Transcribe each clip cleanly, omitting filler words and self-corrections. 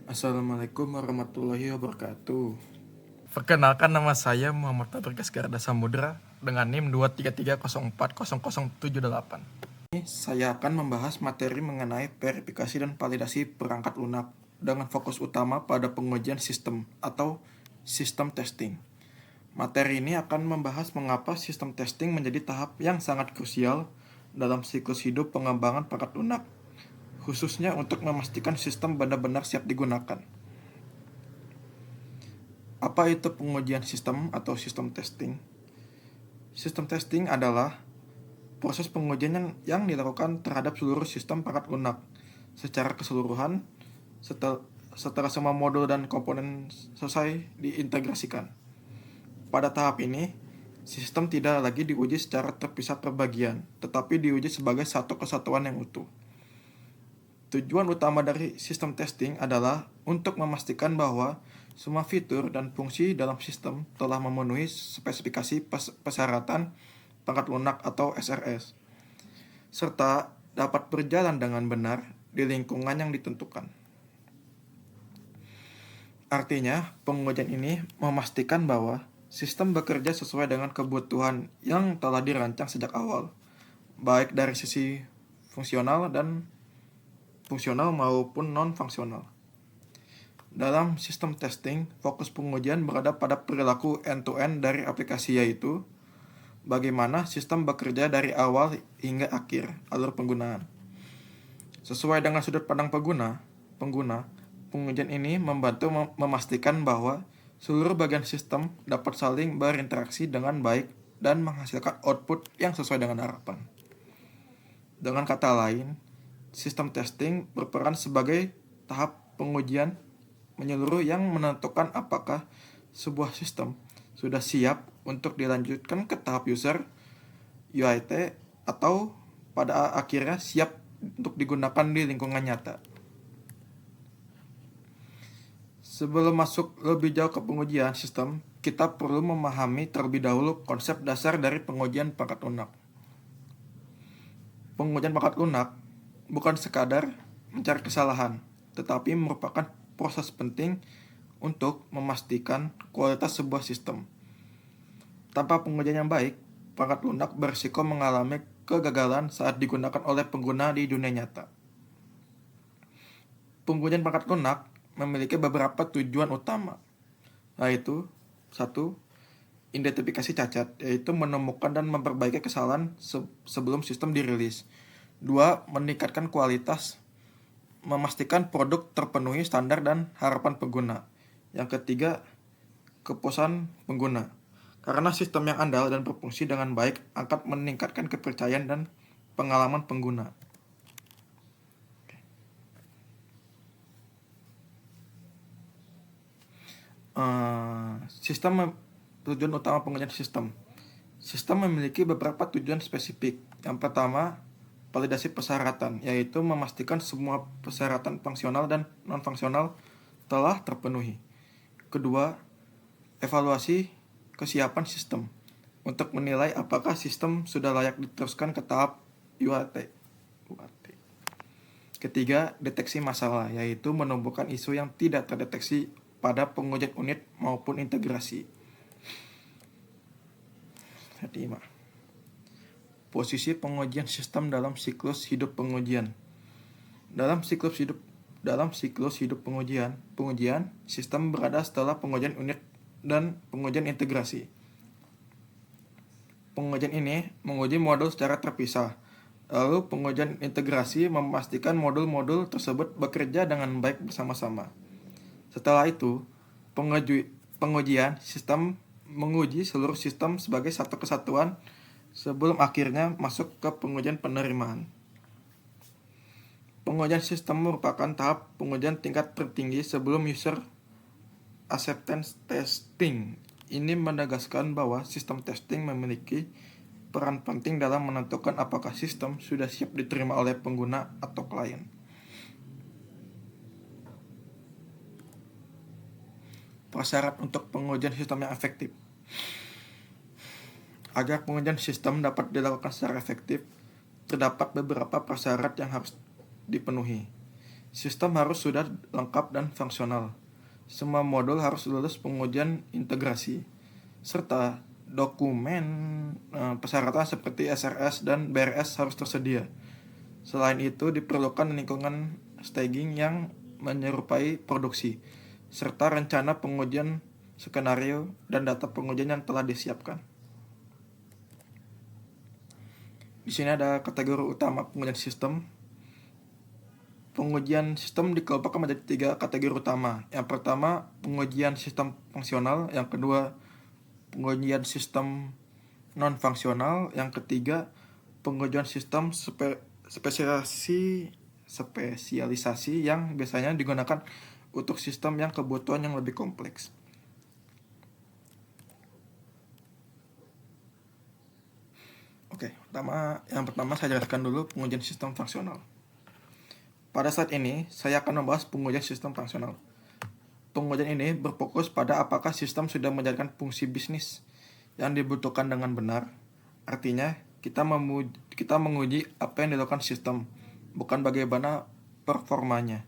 Assalamualaikum warahmatullahi wabarakatuh. Perkenalkan, nama saya Muhammad Fabrikas Garda Samudra dengan NIM 233040078. Saya akan membahas materi mengenai verifikasi dan validasi perangkat lunak dengan fokus utama pada pengujian sistem atau sistem testing. Materi ini akan membahas mengapa sistem testing menjadi tahap yang sangat krusial dalam siklus hidup pengembangan perangkat lunak, khususnya untuk memastikan sistem benar-benar siap digunakan. Apa itu pengujian sistem atau sistem testing? Sistem testing adalah proses pengujian yang dilakukan terhadap seluruh sistem perangkat lunak secara keseluruhan setelah semua modul dan komponen selesai diintegrasikan. Pada tahap ini, sistem tidak lagi diuji secara terpisah per bagian, tetapi diuji sebagai satu kesatuan yang utuh. Tujuan utama dari sistem testing adalah untuk memastikan bahwa semua fitur dan fungsi dalam sistem telah memenuhi spesifikasi persyaratan perangkat lunak atau SRS, serta dapat berjalan dengan benar di lingkungan yang ditentukan. Artinya, pengujian ini memastikan bahwa sistem bekerja sesuai dengan kebutuhan yang telah dirancang sejak awal, baik dari sisi fungsional maupun non-fungsional. Dalam sistem testing, fokus pengujian berada pada perilaku end-to-end dari aplikasi, yaitu bagaimana sistem bekerja dari awal hingga akhir alur penggunaan. Sesuai dengan sudut pandang pengguna, pengujian ini membantu memastikan bahwa seluruh bagian sistem dapat saling berinteraksi dengan baik dan menghasilkan output yang sesuai dengan harapan. Dengan kata lain, sistem testing berperan sebagai tahap pengujian menyeluruh yang menentukan apakah sebuah sistem sudah siap untuk dilanjutkan ke tahap user UAT atau pada akhirnya siap untuk digunakan di lingkungan nyata. Sebelum masuk lebih jauh ke pengujian sistem, kita perlu memahami terlebih dahulu konsep dasar dari pengujian perangkat lunak. Pengujian perangkat lunak bukan sekadar mencari kesalahan, tetapi merupakan proses penting untuk memastikan kualitas sebuah sistem. Tanpa pengujian yang baik, perangkat lunak berisiko mengalami kegagalan saat digunakan oleh pengguna di dunia nyata. Pengujian perangkat lunak memiliki beberapa tujuan utama, yaitu 1. Identifikasi cacat, yaitu menemukan dan memperbaiki kesalahan sebelum sistem dirilis. 2. Meningkatkan kualitas, memastikan produk terpenuhi standar dan harapan pengguna. Yang ketiga, kepuasan pengguna. Karena sistem yang andal dan berfungsi dengan baik akan meningkatkan kepercayaan dan pengalaman pengguna. Tujuan utama pengujian sistem. Sistem memiliki beberapa tujuan spesifik. Yang pertama, validasi persyaratan, yaitu memastikan semua persyaratan fungsional dan non-fungsional telah terpenuhi. Kedua, evaluasi kesiapan sistem untuk menilai apakah sistem sudah layak diteruskan ke tahap UAT. Ketiga, deteksi masalah, yaitu menemukan isu yang tidak terdeteksi pada pengujian unit maupun integrasi. Posisi pengujian sistem dalam siklus hidup pengujian. Dalam siklus hidup pengujian sistem berada setelah pengujian unit dan pengujian integrasi. Pengujian ini menguji modul secara terpisah. Lalu pengujian integrasi memastikan modul-modul tersebut bekerja dengan baik bersama-sama. Setelah itu, pengujian sistem menguji seluruh sistem sebagai satu kesatuan sebelum akhirnya masuk ke pengujian penerimaan. Pengujian sistem merupakan tahap pengujian tingkat tertinggi sebelum user acceptance testing. Ini menegaskan bahwa sistem testing memiliki peran penting dalam menentukan apakah sistem sudah siap diterima oleh pengguna atau klien. Prasyarat untuk pengujian sistem yang efektif. Agar pengujian sistem dapat dilakukan secara efektif, terdapat beberapa prasyarat yang harus dipenuhi. Sistem harus sudah lengkap dan fungsional. Semua modul harus lulus pengujian integrasi, serta dokumen persyaratan seperti SRS dan BRS harus tersedia. Selain itu, diperlukan lingkungan staging yang menyerupai produksi, serta rencana pengujian skenario dan data pengujian yang telah disiapkan. Di sini ada kategori utama pengujian sistem. Pengujian sistem dikelompokkan menjadi 3 kategori utama. Yang pertama, pengujian sistem fungsional. Yang kedua, pengujian sistem non-fungsional. Yang ketiga, pengujian sistem spesialisasi yang biasanya digunakan untuk sistem yang kebutuhan yang lebih kompleks. Oke, yang pertama saya jelaskan dulu pengujian sistem fungsional. Pada saat ini, saya akan membahas pengujian sistem fungsional. Pengujian ini berfokus pada apakah sistem sudah menjalankan fungsi bisnis yang dibutuhkan dengan benar. Artinya, kita menguji apa yang dilakukan sistem, bukan bagaimana performanya.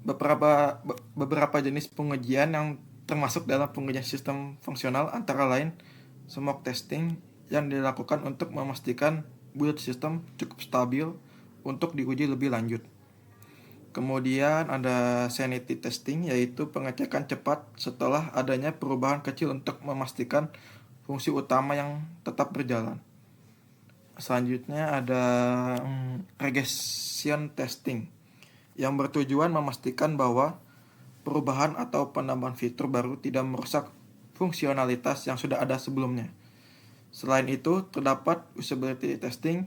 Beberapa jenis pengujian yang termasuk dalam pengujian sistem fungsional antara lain smoke testing yang dilakukan untuk memastikan build system cukup stabil untuk diuji lebih lanjut. Kemudian ada sanity testing, yaitu pengecekan cepat setelah adanya perubahan kecil untuk memastikan fungsi utama yang tetap berjalan. Selanjutnya ada regression testing, yang bertujuan memastikan bahwa perubahan atau penambahan fitur baru tidak merusak fungsionalitas yang sudah ada sebelumnya. Selain itu, terdapat usability testing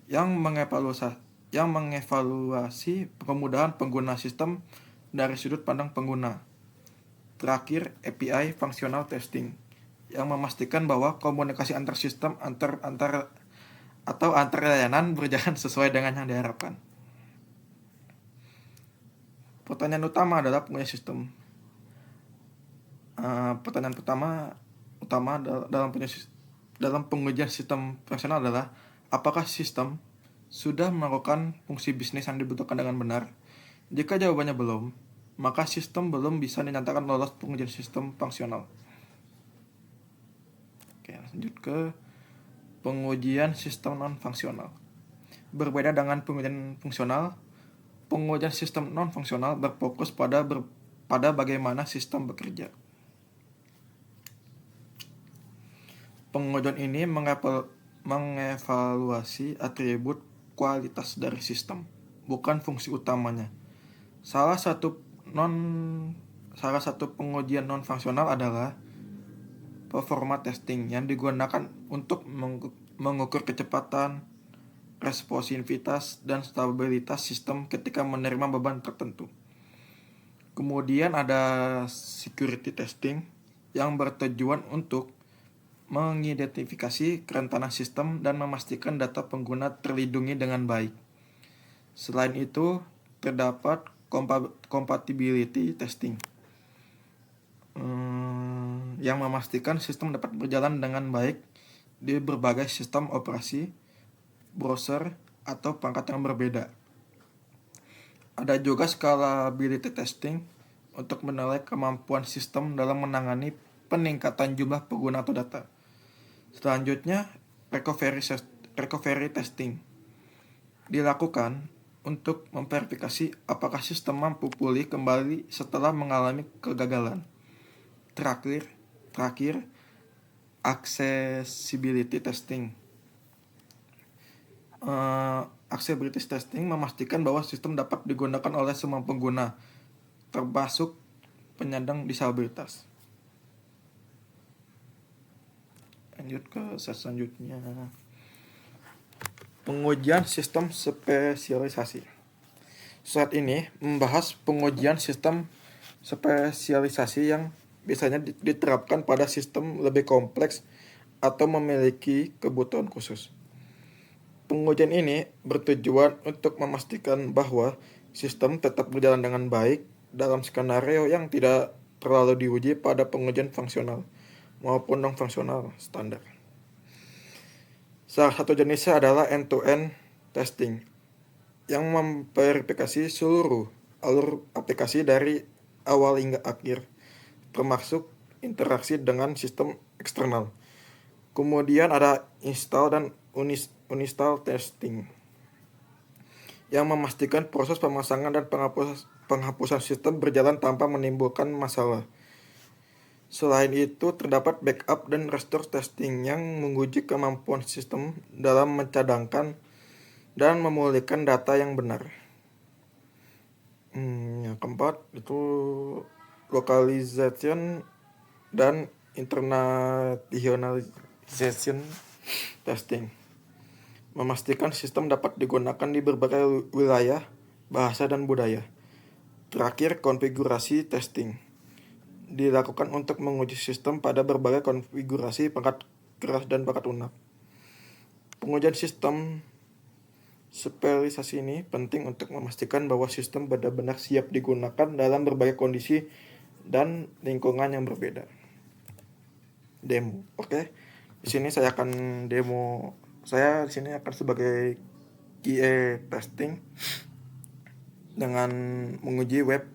yang mengevaluasi kemudahan pengguna sistem dari sudut pandang pengguna. Terakhir, API functional testing yang memastikan bahwa komunikasi antar sistem antar layanan berjalan sesuai dengan yang diharapkan. Pertanyaan utama adalah pengujian sistem. Pertanyaan utama dalam pengujian sistem fungsional adalah apakah sistem sudah melakukan fungsi bisnis yang dibutuhkan dengan benar? Jika jawabannya belum, maka sistem belum bisa dinyatakan lolos pengujian sistem fungsional. Oke, lanjut ke pengujian sistem non-fungsional. Berbeda dengan pengujian fungsional, pengujian sistem non-fungsional berfokus pada bagaimana sistem bekerja. Pengujian ini mengevaluasi atribut kualitas dari sistem, bukan fungsi utamanya. Salah satu pengujian non-fungsional adalah performa testing yang digunakan untuk mengukur kecepatan, responsivitas, dan stabilitas sistem ketika menerima beban tertentu. Kemudian ada security testing yang bertujuan untuk mengidentifikasi kerentanan sistem dan memastikan data pengguna terlindungi dengan baik. Selain itu, terdapat compatibility testing yang memastikan sistem dapat berjalan dengan baik di berbagai sistem operasi, browser, atau perangkat yang berbeda. Ada juga scalability testing untuk menilai kemampuan sistem dalam menangani peningkatan jumlah pengguna atau data. Selanjutnya, recovery testing dilakukan untuk memverifikasi apakah sistem mampu pulih kembali setelah mengalami kegagalan. Terakhir, accessibility testing. Accessibility testing memastikan bahwa sistem dapat digunakan oleh semua pengguna, termasuk penyandang disabilitas. Lanjut ke selanjutnya. Pengujian sistem spesialisasi. Saat ini membahas pengujian sistem spesialisasi yang biasanya diterapkan pada sistem lebih kompleks atau memiliki kebutuhan khusus. Pengujian ini bertujuan untuk memastikan bahwa sistem tetap berjalan dengan baik dalam skenario yang tidak terlalu diuji pada pengujian fungsional maupun non-fungsional standar. Salah satu jenisnya adalah end-to-end testing, yang memverifikasi seluruh alur aplikasi dari awal hingga akhir, termasuk interaksi dengan sistem eksternal. Kemudian ada install dan uninstall testing, yang memastikan proses pemasangan dan penghapusan sistem berjalan tanpa menimbulkan masalah. Selain itu, terdapat backup dan restore testing yang menguji kemampuan sistem dalam mencadangkan dan memulihkan data yang benar. Yang keempat itu localization dan internationalization testing, memastikan sistem dapat digunakan di berbagai wilayah, bahasa, dan budaya. Terakhir, konfigurasi testing dilakukan untuk menguji sistem pada berbagai konfigurasi perangkat keras dan perangkat lunak. Pengujian sistem spesialisasi ini penting untuk memastikan bahwa sistem benar-benar siap digunakan dalam berbagai kondisi dan lingkungan yang berbeda. Demo, oke. Di sini saya akan demo. Saya di sini akan sebagai QA testing dengan menguji web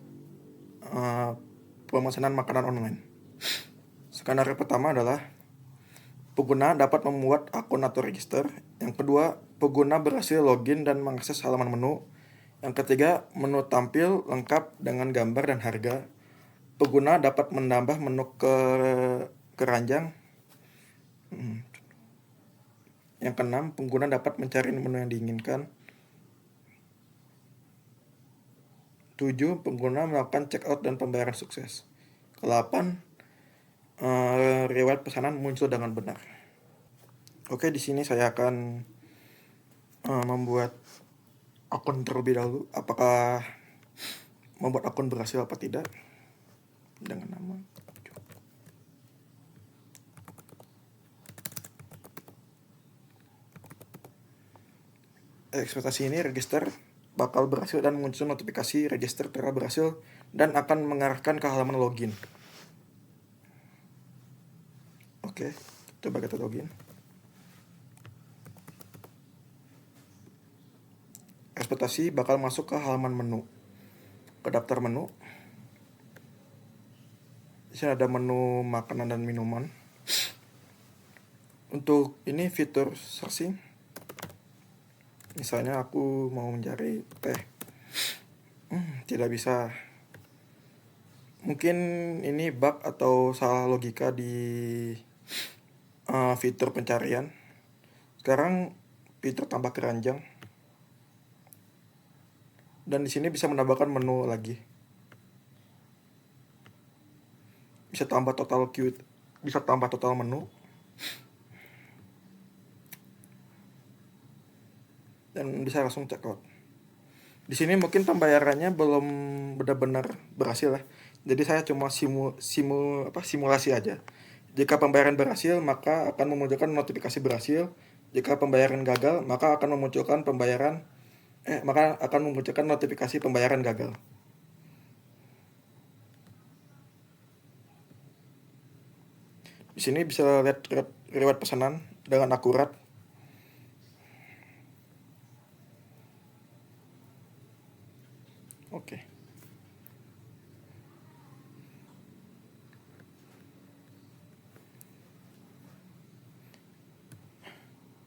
pemesanan makanan online. Skenario pertama adalah pengguna dapat membuat akun atau register. Yang kedua, pengguna berhasil login dan mengakses halaman menu. Yang ketiga, menu tampil lengkap dengan gambar dan harga. Pengguna dapat menambah menu ke keranjang. Yang keenam, pengguna dapat mencari menu yang diinginkan. 7, pengguna melakukan checkout dan pembayaran sukses. Ke-8, riwayat pesanan muncul dengan benar. Oke, di sini saya akan membuat akun terlebih dahulu. Apakah membuat akun berhasil apa tidak? Dengan nama ekspektasi ini register bakal berhasil dan muncul notifikasi register telah berhasil dan akan mengarahkan ke halaman login. Oke, coba kita login. Ekspektasi bakal masuk ke halaman menu, ke daftar menu. Di sini ada menu makanan dan minuman. Untuk ini fitur searching. Misalnya aku mau mencari teh, tidak bisa. Mungkin ini bug atau salah logika di fitur pencarian. Sekarang fitur tambah keranjang, dan di sini bisa menambahkan menu lagi. Bisa tambah total queue, bisa tambah total menu. Dan bisa langsung check out. Di sini mungkin pembayarannya belum benar-benar berhasil ya. Jadi saya cuma simulasi aja. Jika pembayaran berhasil, maka akan memunculkan notifikasi berhasil. Jika pembayaran gagal, maka akan memunculkan notifikasi pembayaran gagal. Di sini bisa lihat riwayat pesanan dengan akurat. Oke.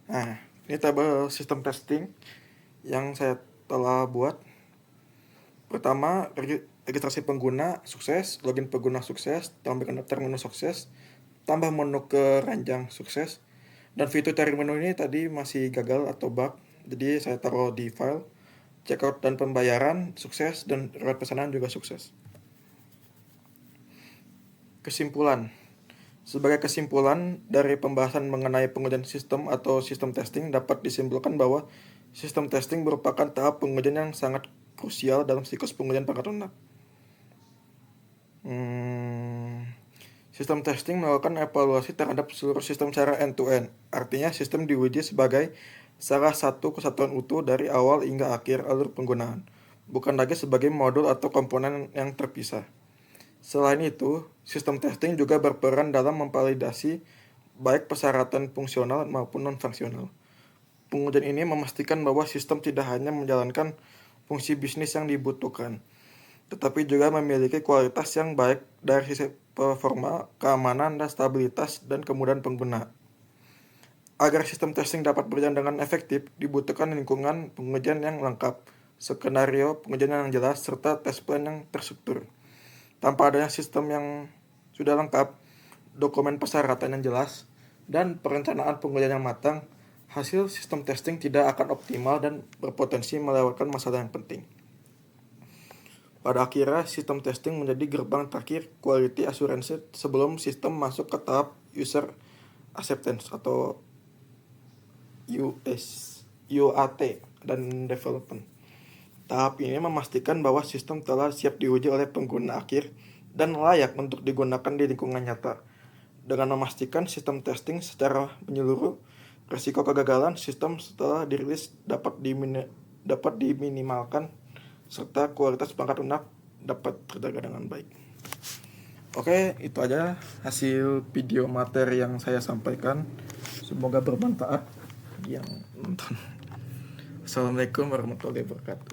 Nah, ini tabel sistem testing yang saya telah buat. Pertama, registrasi pengguna sukses, login pengguna sukses, tambahkan daftar menu sukses, tambah menu keranjang sukses. Dan fitur cari menu ini tadi masih gagal atau bug, jadi saya taruh di file. Checkout dan pembayaran sukses, dan riwayat pesanan juga sukses. Kesimpulan. Sebagai kesimpulan dari pembahasan mengenai pengujian sistem atau sistem testing, dapat disimpulkan bahwa sistem testing merupakan tahap pengujian yang sangat krusial dalam siklus pengujian perangkat lunak. Sistem testing melakukan evaluasi terhadap seluruh sistem secara end-to-end. Artinya sistem diuji sebagai salah satu kesatuan utuh dari awal hingga akhir alur penggunaan, bukan lagi sebagai modul atau komponen yang terpisah. Selain itu, sistem testing juga berperan dalam memvalidasi baik persyaratan fungsional maupun non-fungsional. pengujian ini memastikan bahwa sistem tidak hanya menjalankan fungsi bisnis yang dibutuhkan, tetapi juga memiliki kualitas yang baik dari sisi performa, keamanan, dan stabilitas, dan kemudahan pengguna. Agar sistem testing dapat berjalan dengan efektif, dibutuhkan lingkungan pengujian yang lengkap, skenario pengujian yang jelas, serta test plan yang terstruktur. Tanpa adanya sistem yang sudah lengkap, dokumen persyaratan yang jelas, dan perencanaan pengujian yang matang, hasil sistem testing tidak akan optimal dan berpotensi melewatkan masalah yang penting. Pada akhirnya, sistem testing menjadi gerbang terakhir quality assurance sebelum sistem masuk ke tahap user acceptance atau UAT dan development. Tahap ini memastikan bahwa sistem telah siap diuji oleh pengguna akhir dan layak untuk digunakan di lingkungan nyata. Dengan memastikan sistem testing secara menyeluruh, risiko kegagalan sistem setelah dirilis dapat diminimalkan, serta kualitas perangkat lunak dapat terjaga dengan baik. Oke, itu aja hasil video materi yang saya sampaikan. Semoga bermanfaat bagi yang nonton. Assalamualaikum warahmatullahi wabarakatuh.